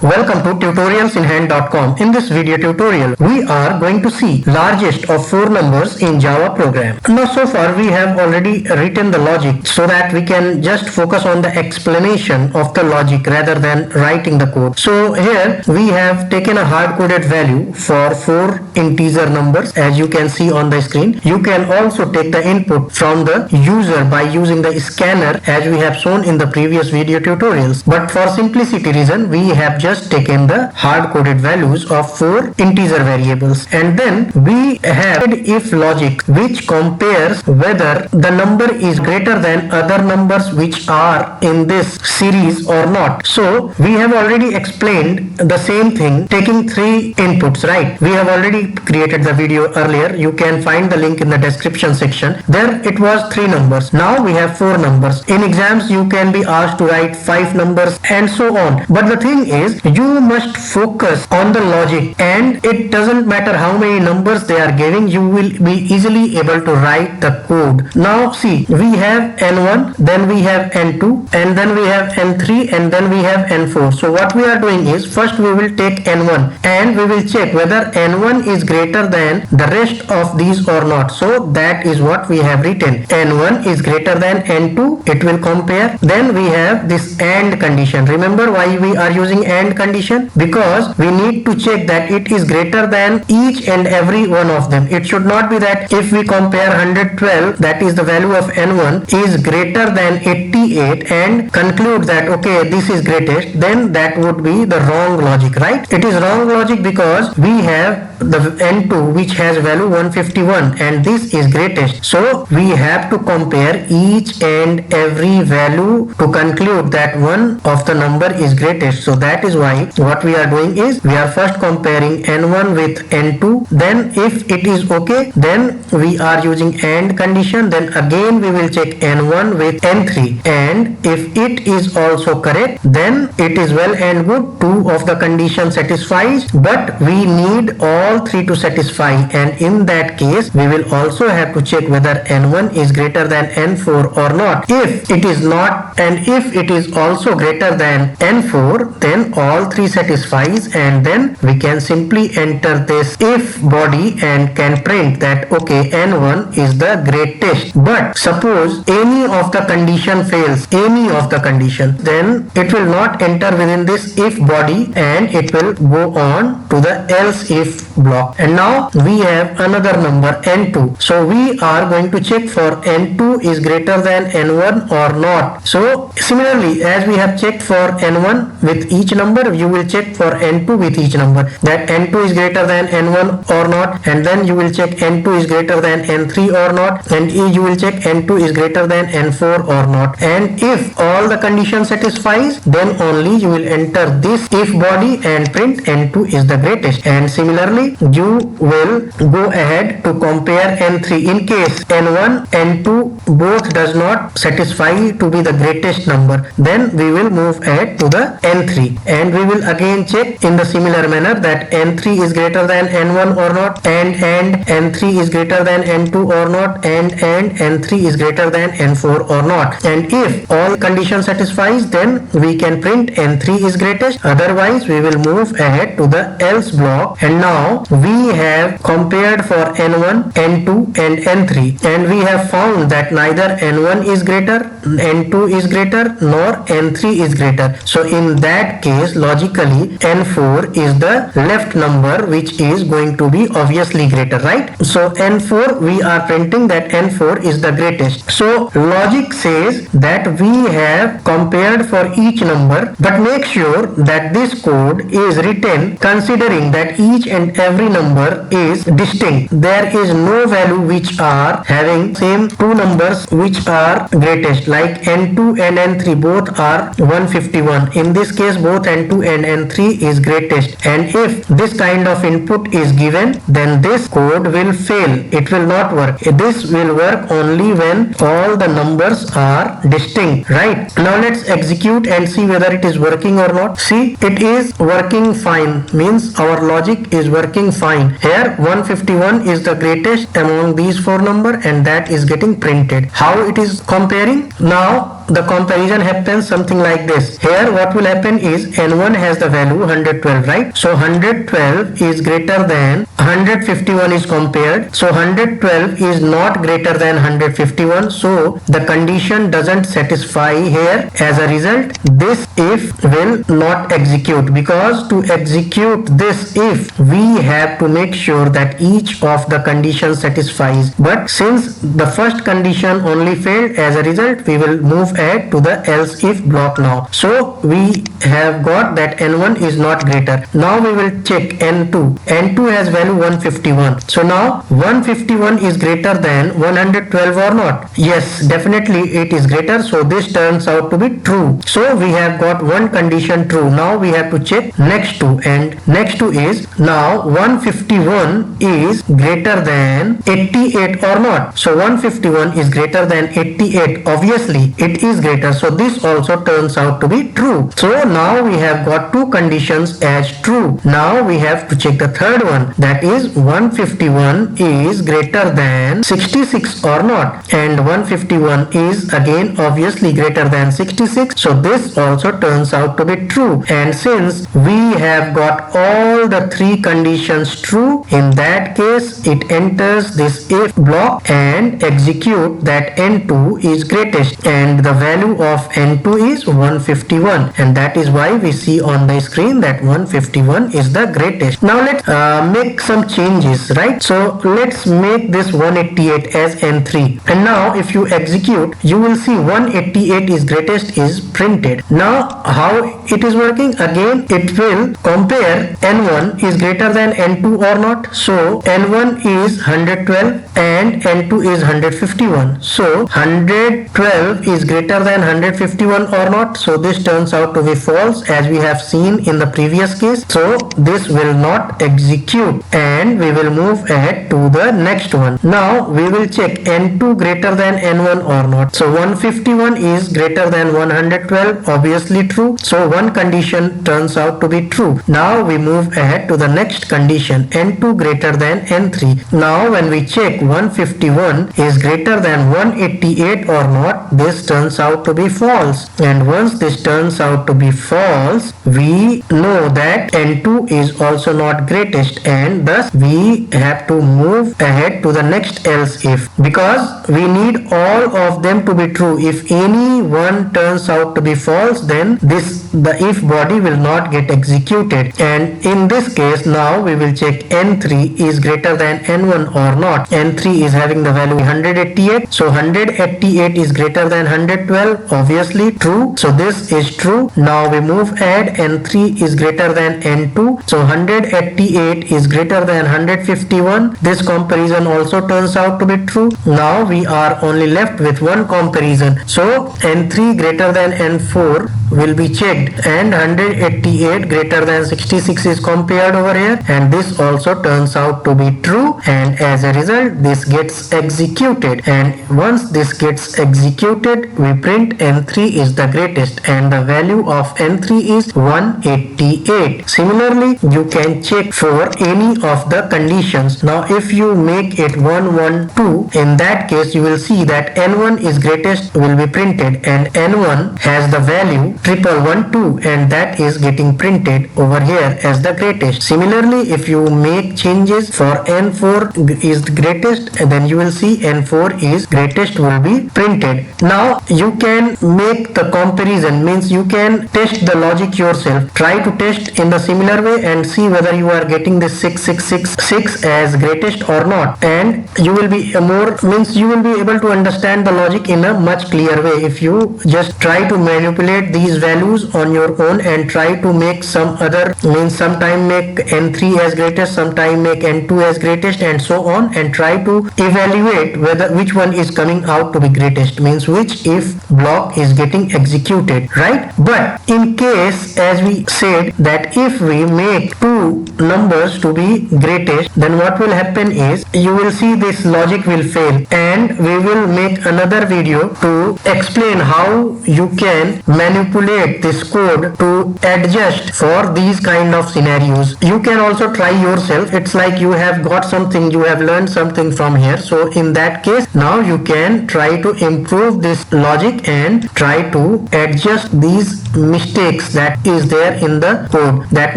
Welcome to tutorialsinhand.com. In this video tutorial, we are going to see largest of four numbers in Java program. Now so far we have already written the logic so that we can just focus on the explanation of the logic rather than writing the code. So here we have taken a hard-coded value for four integer numbers as you can see on the screen. You can also take the input from the user by using the scanner as we have shown in the previous video tutorials. But for simplicity reason, we have just taken the hard-coded values of four integer variables, and then we have if logic which compares whether the number is greater than other numbers which are in this series or not. So we have already explained the same thing taking three inputs, right? We have already created the video earlier. You can find the link in the description section. There it was three numbers. Now we have four numbers. In exams you can be asked to write five numbers and so on. But the thing is, you must focus on the logic, and it doesn't matter how many numbers they are giving, you will be easily able to write the code. Now see, we have n1, then we have n2, and then we have n3, and then we have n4. So what we are doing is, first we will take n1 and we will check whether n1 is greater than the rest of these or not. So that is what we have written. n1 is greater than n2, it will compare. Then we have this AND condition. Remember why we are using AND condition? Because we need to check that it is greater than each and every one of them. It should not be that if we compare 112, that is the value of n1, is greater than 88 and conclude that okay, this is greatest, then that would be the wrong logic, right? It is wrong logic because we have the n2 which has value 151 and this is greatest. So we have to compare each and every value to conclude that one of the number is greatest. So that is why what we are doing is, we are first comparing n1 with n2, then if it is okay, then we are using AND condition, then again we will check n1 with n3, and if it is also correct, then it is well and good, two of the condition satisfies, but we need all three to satisfy, and in that case we will also have to check whether n1 is greater than n4 or not. If it is not, and if it is also greater than n4, then all three satisfies, and then we can simply enter this if body and can print that okay, n1 is the greatest. But suppose any of the condition fails, any of the condition, then it will not enter within this if body and it will go on to the else if block. And now we have another number n2. So we are going to check for n2 is greater than n1 or not. So similarly, as we have checked for n1 with each number, you will check for n2 with each number, that n2 is greater than n1 or not, and then you will check n2 is greater than n3 or not, and you will check n2 is greater than n4 or not. And if all the condition satisfies, then only you will enter this if body and print n2 is the greatest. And similarly, you will go ahead to compare n3. In case n1 n2 both does not satisfy to be the greatest number, then we will move ahead to the n3, and we will again check in the similar manner that n3 is greater than n1 or not, and n3 is greater than n2 or not, and n3 is greater than n4 or not. And if all condition satisfies, then we can print n3 is greatest, otherwise we will move ahead to the else block. And now we have compared for n1, n2 and n3, and we have found that neither n1 is greater, n2 is greater, nor n3 is greater. So in that case, logically n4 is the left number which is going to be obviously greater, right? So n4, we are printing that n4 is the greatest. So logic says that we have compared for each number, but make sure that this code is written considering that each and every number is distinct. There is no value which are having same two numbers which are greatest, like n2 and n3 both are 151. In this case, both n2 and n3 is greatest, and if this kind of input is given, then this code will fail. It will not work. This will work only when all the numbers are distinct, right? Now let's execute and see whether it is working or not. See, it is working fine, means our logic is working fine. Here 151 is the greatest among these four numbers, and that is getting printed. How it is comparing? Now the comparison happens something like this. Here what will happen is N1 has the value 112, right? So 112 is greater than 151 is compared. So 112 is not greater than 151. So the condition doesn't satisfy here. As a result, this if will not execute, because to execute this if, we have to make sure that each of the conditions satisfies. But since the first condition only failed, as a result we will move ahead to the else if block now. So we have got that N1 is not greater. Now we will check N2. N2 has value 151. So now 151 is greater than 112 or not? Yes, definitely it is greater. So this turns out to be true. So we have got one condition true. Now we have to check next two, and next two is now 151 is greater than 88 or not? So 151 is greater than 88. Obviously it is greater. So this also turns out to be true. So now we have got two conditions as true. Now we have to check the third one, that is 151 is greater than 66 or not, and 151 is again obviously greater than 66. So this also turns out to be true, and since we have got all the three conditions true, in that case it enters this if block and execute that N2 is greatest, and the value of N2 is 151, and that is why we see on the screen that 151 is the greatest. Now let's make some changes, right? So let's make this 188 as N3, and now if you execute, you will see 188 is greatest is printed. Now how it is working? Again it will compare N1 is greater than N2 or not. So N1 is 112 and N2 is 151. So 112 is greater than 151 or not? So this turns out to be false, as we have seen in the previous case. So this will not execute, and we will move ahead to the next one. Now we will check N2 greater than N1 or not. So 151 is greater than 112, obviously true. So one condition turns out to be true. Now we move ahead to the next condition, N2 greater than N3. Now when we check 151 is greater than 188 or not, this turns out to be false, and once this turns out to be false, we know that N2 is also not greatest, and thus we have to move ahead to the next else if, because we need all of them to be true. If any one turns out to be false, then the if body will not get executed, and in this case now we will check N3 is greater than N1 or not. N3 is having the value 188, so 188 is greater than 112, obviously true. So this is true. Now we move ahead, N3 is greater than N2, so 188 is greater than 151. This comparison also turns out to be true. Now we are only left with one comparison, so N3 greater than N4 will be checked, and 188 greater than 66 is compared over here, and this also turns out to be true, and as a result this gets executed, and once this gets executed we print N3 is the greatest, and the value of N3 is 188. Similarly you can check for any of the conditions. Now if you make it 112, in that case you will see that N1 is greatest will be printed, and N1 has the value 1112, and that is getting printed over here as the greatest. Similarly if you make changes for N4 is the greatest, then you will see N4 is greatest will be printed. Now you can make the comparison, means you can test the logic yourself. Try to test in the similar way and see whether you are getting this 6666 as greatest or not, and you will be you will be able to understand the logic in a much clearer way if you just try to manipulate these values on your own and try to make some other, sometime make N3 as greatest, sometime make N2 as greatest, and so on, and try to evaluate which one is coming out to be greatest, which if block is getting executed, right? But in case, as we said, that if we make two numbers to be greatest, then what will happen is you will see this logic will fail, and we will make another video to explain how you can manipulate manipulate this code to adjust for these kind of scenarios. You can also try yourself. It's like you have got something, you have learned something from here. So in that case, now you can try to improve this logic and try to adjust these mistakes that is there in the code. That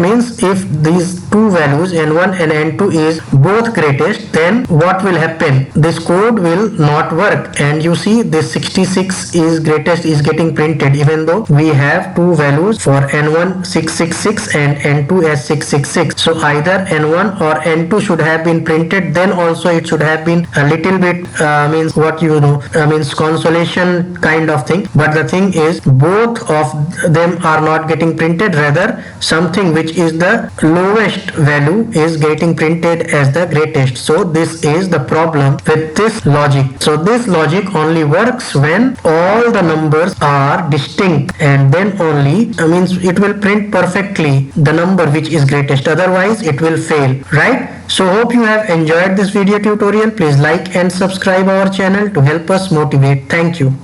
means if these two values n1 and n2 is both greatest, then what will happen? This code will not work, and you see this 66 is greatest is getting printed even though we have two values for n1 666 and n2 as 666. So either n1 or n2 should have been printed, then also it should have been a little bit means what you know means consolation kind of thing. But the thing is both of them are not getting printed, rather something which is the lowest value is getting printed as the greatest. So this is the problem with this logic. So this logic only works when all the numbers are distinct, and then only means it will print perfectly the number which is greatest, otherwise it will fail, right? So hope you have enjoyed this video tutorial. Please like and subscribe our channel to help us motivate. Thank you.